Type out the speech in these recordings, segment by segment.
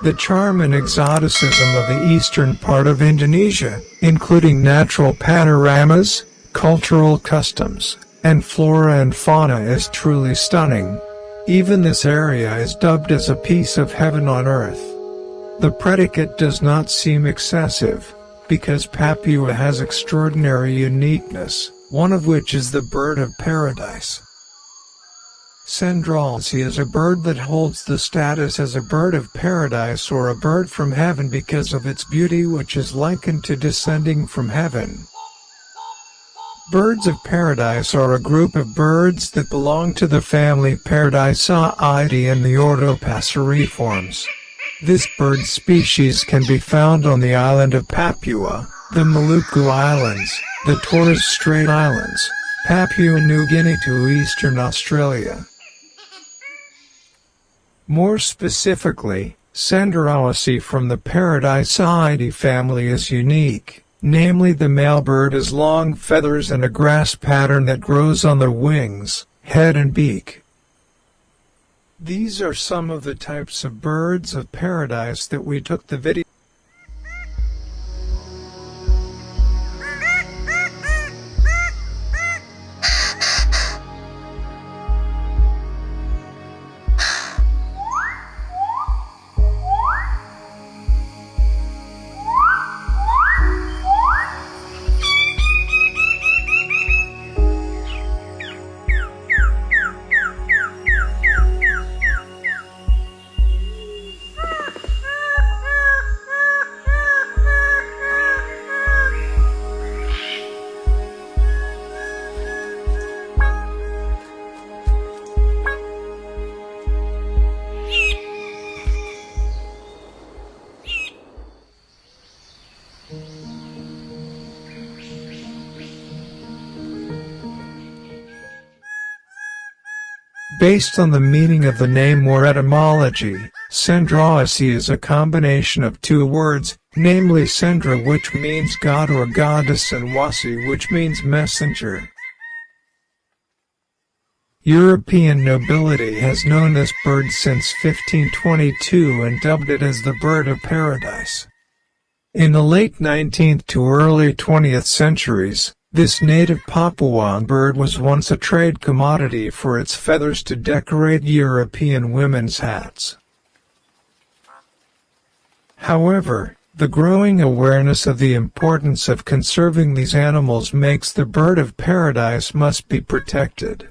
the charm and exoticism of the eastern part of Indonesia, including natural panoramas, cultural customs, and flora and fauna, is truly stunning. Even this area is dubbed as a piece of heaven on earth. The predicate does not seem excessive, because Papua has extraordinary uniqueness, one of which is the bird of paradise. Cendrawasih is a bird that holds the status as a bird of paradise or a bird from heaven because of its beauty, which is likened to descending from heaven. Birds of paradise are a group of birds that belong to the family Paradiseidae in the ordo Passeriformes. This bird species can be found on the island of Papua, the Maluku Islands, the Torres Strait Islands, Papua New Guinea to eastern Australia. More specifically, cendrawasih from the Paradiseidae family is unique, namely the male bird has long feathers and a grass pattern that grows on the wings, head and beak. These are some of the types of birds of paradise that we took the video. Based on the meaning of the name or etymology, cendrawasih is a combination of two words, namely cendra, which means god or goddess, and wasih, which means messenger. European nobility has known this bird since 1522 and dubbed it as the bird of paradise. In the late 19th to early 20th centuries, this native Papuan bird was once a trade commodity for its feathers to decorate European women's hats. However, the growing awareness of the importance of conserving these animals makes the bird of paradise must be protected.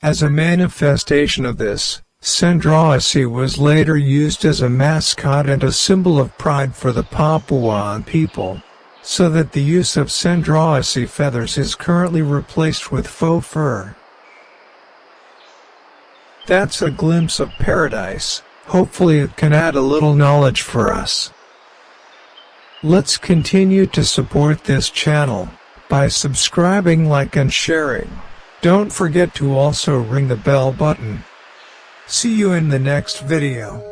As a manifestation of this, cendrawasih was later used as a mascot and a symbol of pride for the Papuan people, so that the use of cendrawasih feathers is currently replaced with faux fur. That's a glimpse of paradise. Hopefully it can add a little knowledge for us. Let's continue to support this channel by subscribing, like, and sharing. Don't forget to also ring the bell button. See you in the next video.